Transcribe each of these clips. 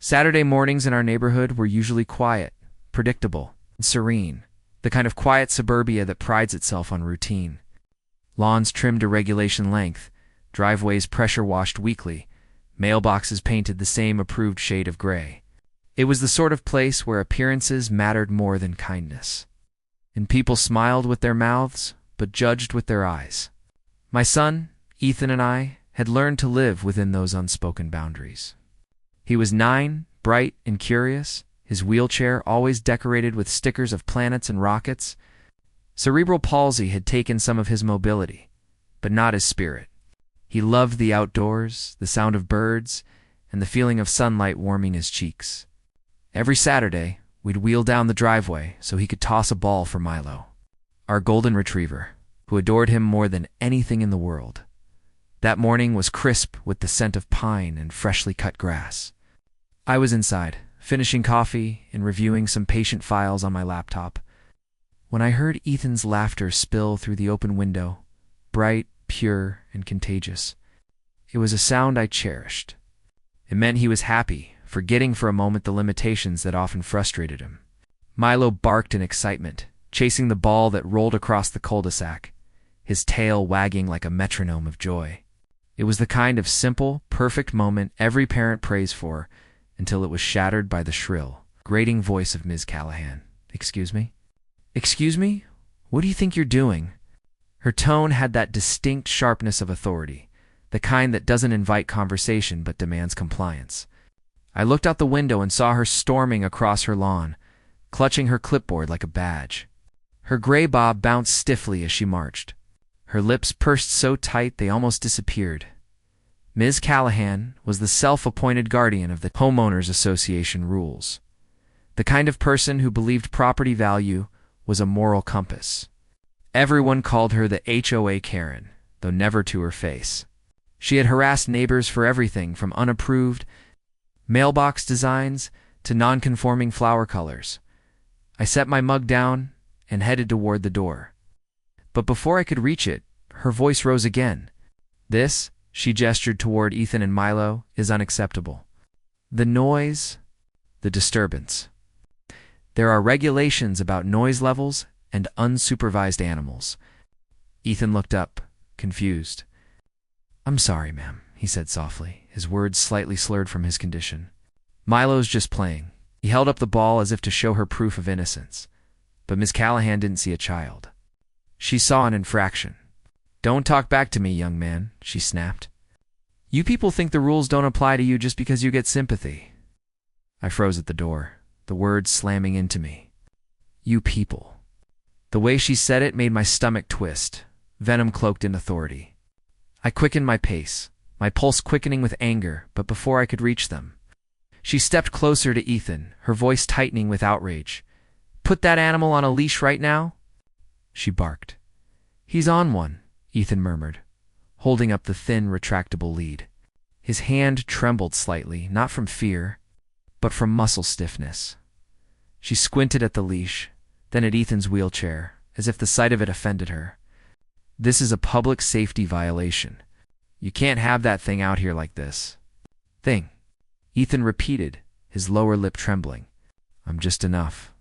Saturday mornings in our neighborhood were usually quiet, predictable, and serene, the kind of quiet suburbia that prides itself on routine. Lawns trimmed to regulation length, driveways pressure-washed weekly, mailboxes painted the same approved shade of gray. It was the sort of place where appearances mattered more than kindness, and people smiled with their mouths but judged with their eyes. My son, Ethan, and I had learned to live within those unspoken boundaries. He was 9, bright and curious, his wheelchair always decorated with stickers of planets and rockets. Cerebral palsy had taken some of his mobility, but not his spirit. He loved the outdoors, the sound of birds, and the feeling of sunlight warming his cheeks. Every Saturday, we'd wheel down the driveway so he could toss a ball for Milo, our golden retriever, who adored him more than anything in the world. That morning was crisp with the scent of pine and freshly cut grass. I was inside, finishing coffee and reviewing some patient files on my laptop, when I heard Ethan's laughter spill through the open window, bright, pure, and contagious. It was a sound I cherished. It meant he was happy, forgetting for a moment the limitations that often frustrated him. Milo barked in excitement, chasing the ball that rolled across the cul-de-sac, his tail wagging like a metronome of joy. It was the kind of simple, perfect moment every parent prays for, until it was shattered by the shrill, grating voice of Ms. Callahan. "Excuse me? Excuse me? What do you think you're doing?" Her tone had that distinct sharpness of authority, the kind that doesn't invite conversation but demands compliance. I looked out the window and saw her storming across her lawn, clutching her clipboard like a badge. Her gray bob bounced stiffly as she marched. Her lips pursed so tight they almost disappeared. Ms. Callahan was the self-appointed guardian of the Homeowners Association rules, the kind of person who believed property value was a moral compass. Everyone called her the HOA Karen, though never to her face. She had harassed neighbors for everything from unapproved mailbox designs to non-conforming flower colors. I set my mug down and headed toward the door. But before I could reach it, her voice rose again. "This," she gestured toward Ethan and Milo, "is unacceptable. The noise, the disturbance. There are regulations about noise levels and unsupervised animals." Ethan looked up, confused. "I'm sorry, ma'am," he said softly, his words slightly slurred from his condition. "Milo's just playing." He held up the ball as if to show her proof of innocence. But Miss Callahan didn't see a child. She saw an infraction. "Don't talk back to me, young man," she snapped. "You people think the rules don't apply to you just because you get sympathy." I froze at the door, the words slamming into me. "You people." The way she said it made my stomach twist, venom cloaked in authority. I quickened my pace, my pulse quickening with anger, but before I could reach them, she stepped closer to Ethan, her voice tightening with outrage. "Put that animal on a leash right now?" She barked. "He's on one," Ethan murmured, holding up the thin, retractable lead. His hand trembled slightly, not from fear, but from muscle stiffness. She squinted at the leash, then at Ethan's wheelchair, as if the sight of it offended her. "This is a public safety violation. You can't have that thing out here like this." "Thing," Ethan repeated, his lower lip trembling. "I'm just enough,"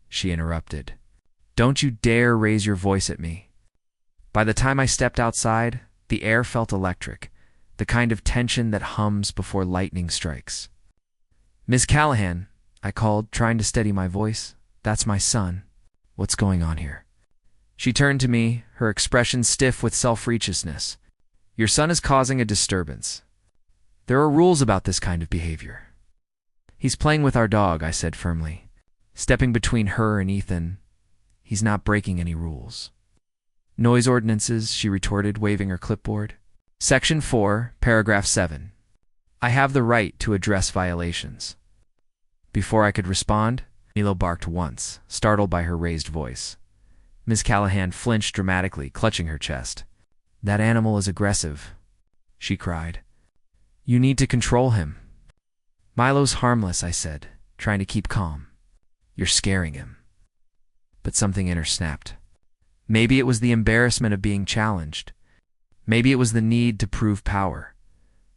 she interrupted. "Don't you dare raise your voice at me." By the time I stepped outside, the air felt electric, the kind of tension that hums before lightning strikes. "Miss Callahan," I called, trying to steady my voice. "That's my son. What's going on here?" She turned to me, her expression stiff with self-righteousness. "Your son is causing a disturbance. There are rules about this kind of behavior." "He's playing with our dog," I said firmly, stepping between her and Ethan. "He's not breaking any rules." "Noise ordinances," she retorted, waving her clipboard. "Section 4, paragraph 7. I have the right to address violations." Before I could respond, Milo barked once, startled by her raised voice. Ms. Callahan flinched dramatically, clutching her chest. "That animal is aggressive," she cried. "You need to control him." "Milo's harmless," I said, trying to keep calm. "You're scaring him." But something in her snapped. Maybe it was the embarrassment of being challenged. Maybe it was the need to prove power.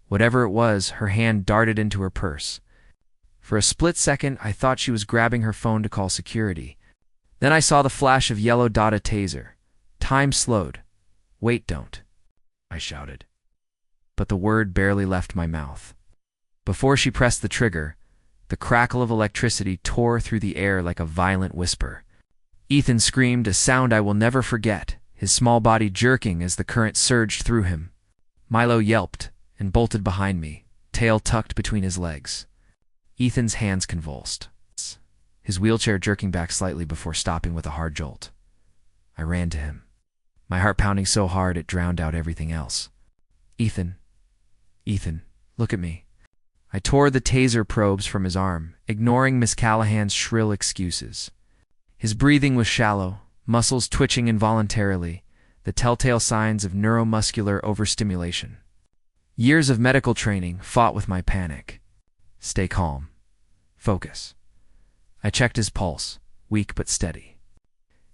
Whatever it was, her hand darted into her purse. For a split second, I thought she was grabbing her phone to call security. Then I saw the flash of yellow dotted taser. Time slowed. "Wait, don't," I shouted. But the word barely left my mouth. Before she pressed the trigger, the crackle of electricity tore through the air like a violent whisper. Ethan screamed, a sound I will never forget, his small body jerking as the current surged through him. Milo yelped and bolted behind me, tail tucked between his legs. Ethan's hands convulsed, his wheelchair jerking back slightly before stopping with a hard jolt. I ran to him, my heart pounding so hard it drowned out everything else. Ethan, look at me." I tore the taser probes from his arm, ignoring Miss Callahan's shrill excuses. His breathing was shallow, muscles twitching involuntarily, the telltale signs of neuromuscular overstimulation. Years of medical training fought with my panic. Stay calm. Focus. I checked his pulse, weak but steady.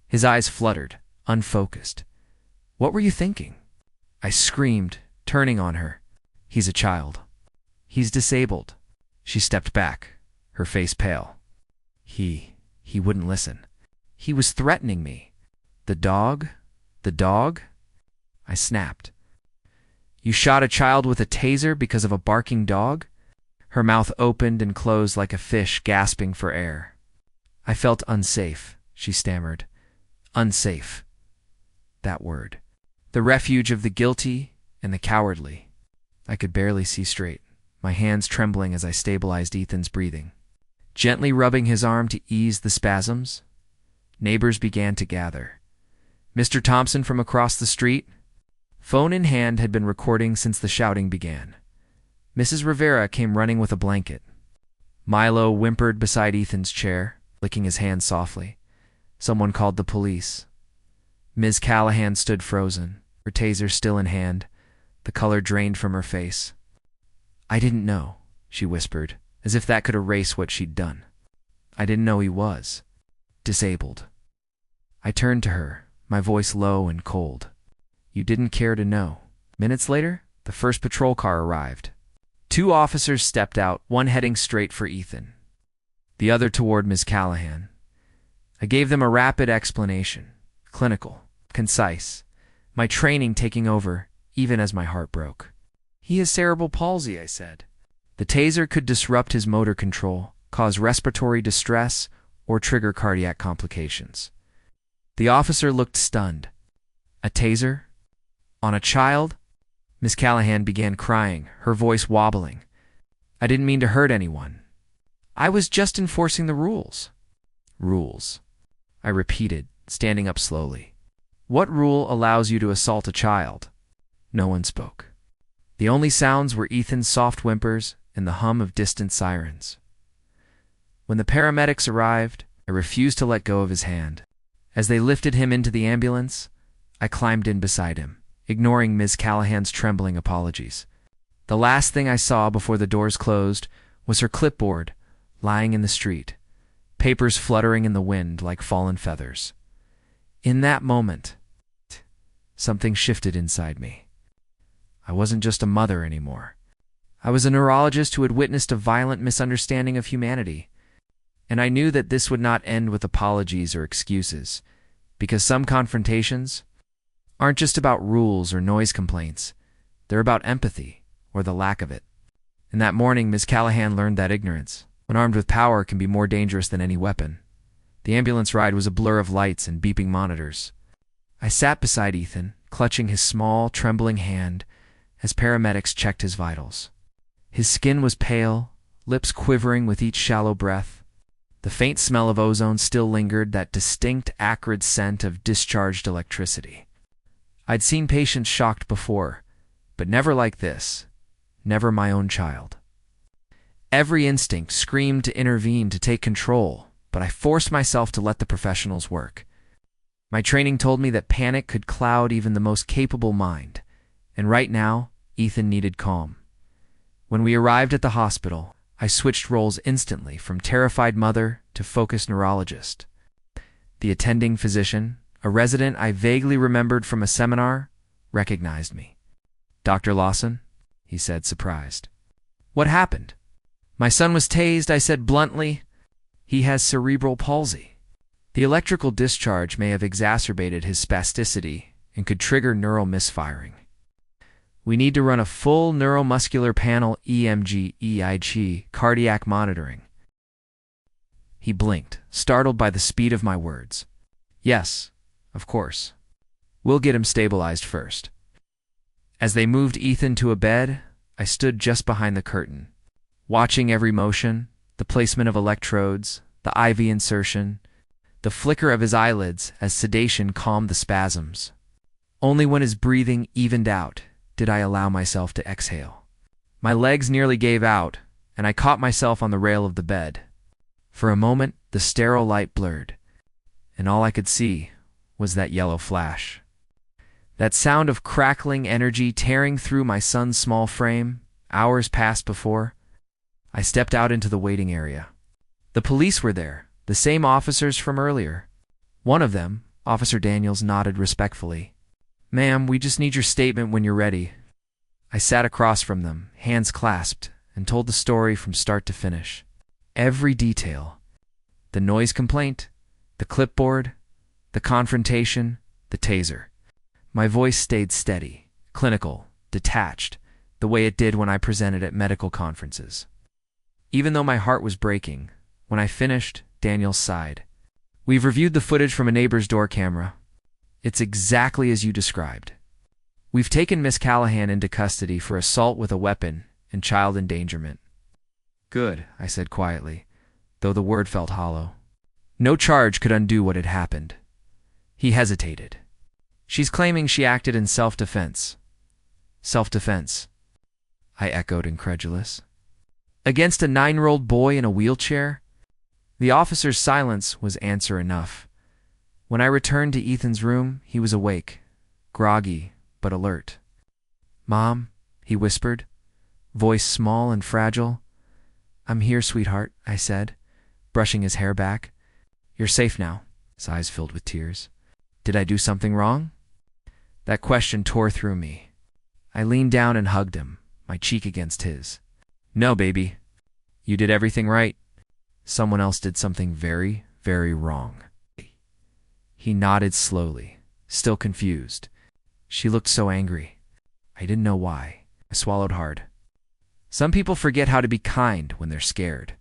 His eyes fluttered, unfocused. "What were you thinking?" I screamed, turning on her. "He's a child. He's disabled." She stepped back, her face pale. He wouldn't listen. He was threatening me. The dog? I snapped. "You shot a child with a taser because of a barking dog?" Her mouth opened and closed like a fish gasping for air. "I felt unsafe," she stammered. "Unsafe." That word. The refuge of the guilty and the cowardly. I could barely see straight, my hands trembling as I stabilized Ethan's breathing. Gently rubbing his arm to ease the spasms, neighbors began to gather. Mr. Thompson from across the street, phone in hand, had been recording since the shouting began. Mrs. Rivera came running with a blanket. Milo whimpered beside Ethan's chair, licking his hand softly. Someone called the police. Ms. Callahan stood frozen, her taser still in hand, the color drained from her face. "I didn't know," she whispered, as if that could erase what she'd done. "I didn't know he was disabled." I turned to her, my voice low and cold. "You didn't care to know." Minutes later, the first patrol car arrived. 2 officers stepped out, one heading straight for Ethan, the other toward Ms. Callahan. I gave them a rapid explanation, clinical, concise, my training taking over even as my heart broke. "He has cerebral palsy," I said. "The taser could disrupt his motor control, cause respiratory distress, or trigger cardiac complications." The officer looked stunned. "A taser? On a child?" Miss Callahan began crying, her voice wobbling. "I didn't mean to hurt anyone. I was just enforcing the rules." "Rules," I repeated, standing up slowly. "What rule allows you to assault a child?" No one spoke. The only sounds were Ethan's soft whimpers and the hum of distant sirens. When the paramedics arrived, I refused to let go of his hand. As they lifted him into the ambulance, I climbed in beside him, ignoring Ms. Callahan's trembling apologies. The last thing I saw before the doors closed was her clipboard lying in the street, papers fluttering in the wind like fallen feathers. In that moment, something shifted inside me. I wasn't just a mother anymore. I was a neurologist who had witnessed a violent misunderstanding of humanity. And I knew that this would not end with apologies or excuses, because some confrontations aren't just about rules or noise complaints. They're about empathy, or the lack of it. And that morning, Ms. Callahan learned that ignorance, when armed with power, can be more dangerous than any weapon. The ambulance ride was a blur of lights and beeping monitors. I sat beside Ethan, clutching his small, trembling hand as paramedics checked his vitals. His skin was pale, lips quivering with each shallow breath. The faint smell of ozone still lingered, that distinct, acrid scent of discharged electricity. I'd seen patients shocked before, but never like this. Never my own child. Every instinct screamed to intervene, to take control, but I forced myself to let the professionals work. My training told me that panic could cloud even the most capable mind, and right now, Ethan needed calm. When we arrived at the hospital, I switched roles instantly, from terrified mother to focused neurologist. The attending physician, a resident I vaguely remembered from a seminar, recognized me. "Dr. Lawson?" he said, surprised. "What happened?" My son was tased, I said bluntly. He has cerebral palsy. The electrical discharge may have exacerbated his spasticity and could trigger neural misfiring. We need to run a full neuromuscular panel EMG, cardiac monitoring. He blinked, startled by the speed of my words. Yes, of course. We'll get him stabilized first. As they moved Ethan to a bed, I stood just behind the curtain, watching every motion, the placement of electrodes, the IV insertion, the flicker of his eyelids as sedation calmed the spasms. Only when his breathing evened out did I allow myself to exhale. My legs nearly gave out, and I caught myself on the rail of the bed. For a moment, the sterile light blurred, and all I could see was that yellow flash. That sound of crackling energy tearing through my son's small frame, hours past before. I stepped out into the waiting area. The police were there, the same officers from earlier. One of them, Officer Daniels, nodded respectfully. "Ma'am, we just need your statement when you're ready." I sat across from them, hands clasped, and told the story from start to finish. Every detail. The noise complaint, the clipboard, the confrontation, the taser. My voice stayed steady, clinical, detached, the way it did when I presented at medical conferences. Even though my heart was breaking, when I finished, Daniels sighed. "We've reviewed the footage from a neighbor's door camera. It's exactly as you described. We've taken Miss Callahan into custody for assault with a weapon and child endangerment." "Good," I said quietly, though the word felt hollow. No charge could undo what had happened. He hesitated. "She's claiming she acted in self-defense." "Self-defense?" I echoed, incredulous. "Against a 9-year-old boy in a wheelchair?" The officer's silence was answer enough. When I returned to Ethan's room, he was awake, groggy but alert. "Mom," he whispered, voice small and fragile. "I'm here, sweetheart," I said, brushing his hair back. "You're safe now." His eyes filled with tears. "Did I do something wrong?" That question tore through me. I leaned down and hugged him, my cheek against his. "No, baby. You did everything right. Someone else did something very, very wrong." He nodded slowly, still confused. She looked so angry. I didn't know why. I swallowed hard. "Some people forget how to be kind when they're scared,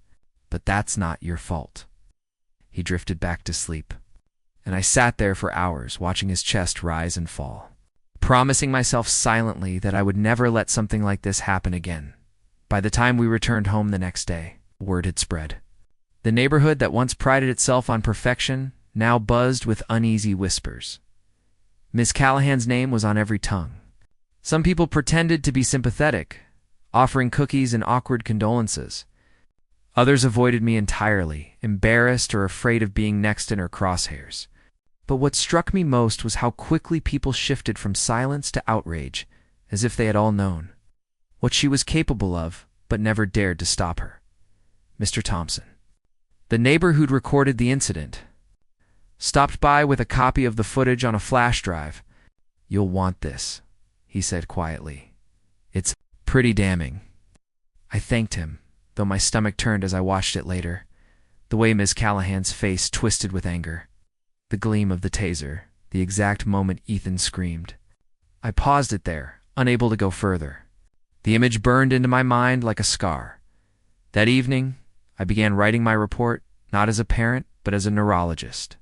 but that's not your fault." He drifted back to sleep, and I sat there for hours watching his chest rise and fall, promising myself silently that I would never let something like this happen again. By the time we returned home the next day, word had spread. The neighborhood that once prided itself on perfection now buzzed with uneasy whispers. Miss Callahan's name was on every tongue. Some people pretended to be sympathetic, offering cookies and awkward condolences. Others avoided me entirely, embarrassed or afraid of being next in her crosshairs. But what struck me most was how quickly people shifted from silence to outrage, as if they had all known what she was capable of, but never dared to stop her. Mr. Thompson, the neighbor who'd recorded the incident, stopped by with a copy of the footage on a flash drive. "You'll want this," he said quietly. "It's pretty damning." I thanked him, though my stomach turned as I watched it later, the way Miss Callahan's face twisted with anger, the gleam of the taser, the exact moment Ethan screamed. I paused it there, unable to go further. The image burned into my mind like a scar. That evening, I began writing my report, not as a parent, but as a neurologist.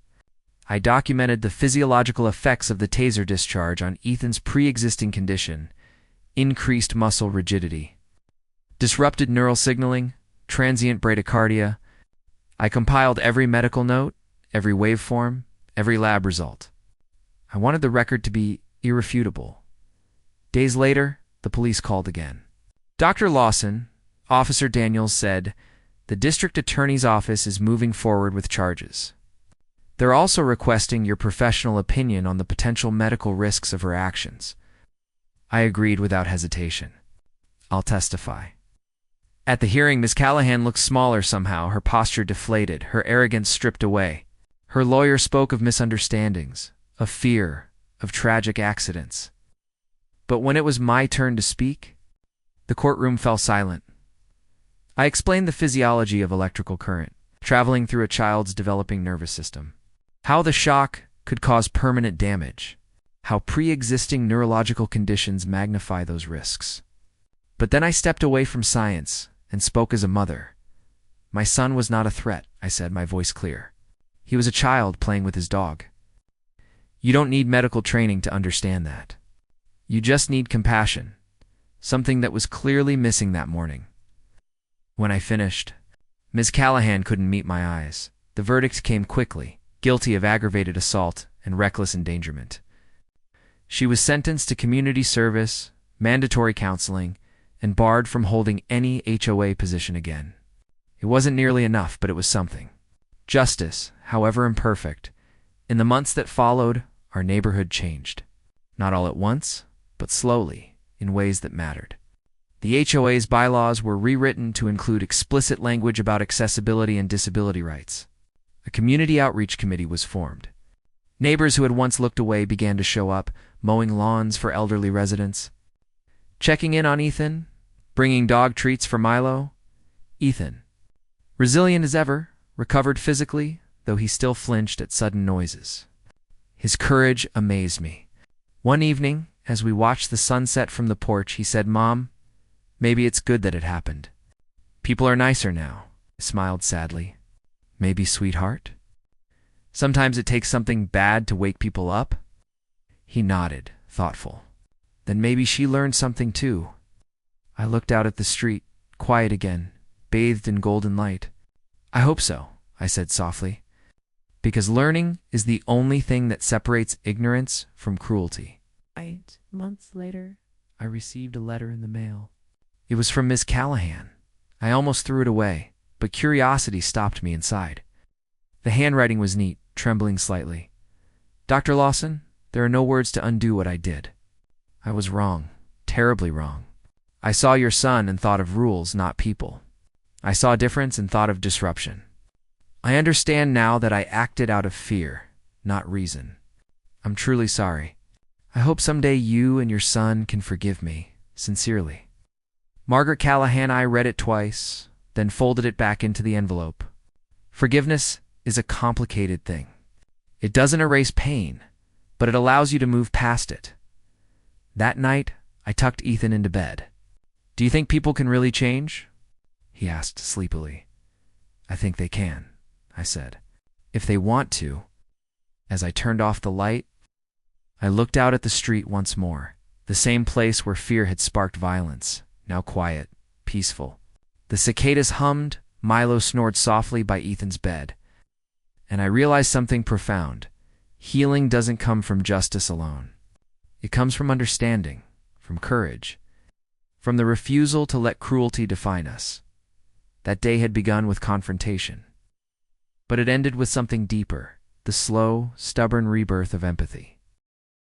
I documented the physiological effects of the taser discharge on Ethan's pre-existing condition: increased muscle rigidity, disrupted neural signaling, transient bradycardia. I compiled every medical note, every waveform, every lab result. I wanted the record to be irrefutable. Days later, the police called again. "Dr. Lawson," Officer Daniels said, "the district attorney's office is moving forward with charges. They're also requesting your professional opinion on the potential medical risks of her actions." I agreed without hesitation. "I'll testify." At the hearing, Miss Callahan looked smaller somehow, her posture deflated, her arrogance stripped away. Her lawyer spoke of misunderstandings, of fear, of tragic accidents. But when it was my turn to speak, the courtroom fell silent. I explained the physiology of electrical current, traveling through a child's developing nervous system. How the shock could cause permanent damage. How pre-existing neurological conditions magnify those risks. But then I stepped away from science and spoke as a mother. My son was not a threat, I said, my voice clear. He was a child playing with his dog. You don't need medical training to understand that. You just need compassion, something that was clearly missing that morning. When I finished, Ms. Callahan couldn't meet my eyes. The verdict came quickly, guilty of aggravated assault and reckless endangerment. She was sentenced to community service, mandatory counseling, and barred from holding any HOA position again. It wasn't nearly enough, but it was something. Justice, however imperfect, in the months that followed, our neighborhood changed. Not all at once, but slowly, in ways that mattered. The HOA's bylaws were rewritten to include explicit language about accessibility and disability rights. A community outreach committee was formed. Neighbors who had once looked away began to show up, mowing lawns for elderly residents. Checking in on Ethan, bringing dog treats for Milo. Ethan, resilient as ever, recovered physically, though he still flinched at sudden noises. His courage amazed me. One evening, as we watched the sunset from the porch, he said, "Mom, maybe it's good that it happened. People are nicer now." I smiled sadly. "Maybe, sweetheart? Sometimes it takes something bad to wake people up?" He nodded, thoughtful. "Then maybe she learned something too." I looked out at the street, quiet again, bathed in golden light. "I hope so," I said softly, "because learning is the only thing that separates ignorance from cruelty." 8 months later, I received a letter in the mail. It was from Miss Callahan. I almost threw it away, but curiosity stopped me inside. The handwriting was neat, trembling slightly. "Dr. Lawson, there are no words to undo what I did. I was wrong, terribly wrong. I saw your son and thought of rules, not people. I saw difference and thought of disruption. I understand now that I acted out of fear, not reason. I'm truly sorry. I hope someday you and your son can forgive me, sincerely." Margaret Callahan. I read it twice, then folded it back into the envelope. Forgiveness is a complicated thing. It doesn't erase pain, but it allows you to move past it. That night, I tucked Ethan into bed. "Do you think people can really change?" he asked sleepily. "I think they can," I said, "if they want to." As I turned off the light, I looked out at the street once more, the same place where fear had sparked violence, now quiet, peaceful. The cicadas hummed, Milo snored softly by Ethan's bed. And I realized something profound. Healing doesn't come from justice alone. It comes from understanding, from courage, from the refusal to let cruelty define us. That day had begun with confrontation, but it ended with something deeper, the slow, stubborn rebirth of empathy.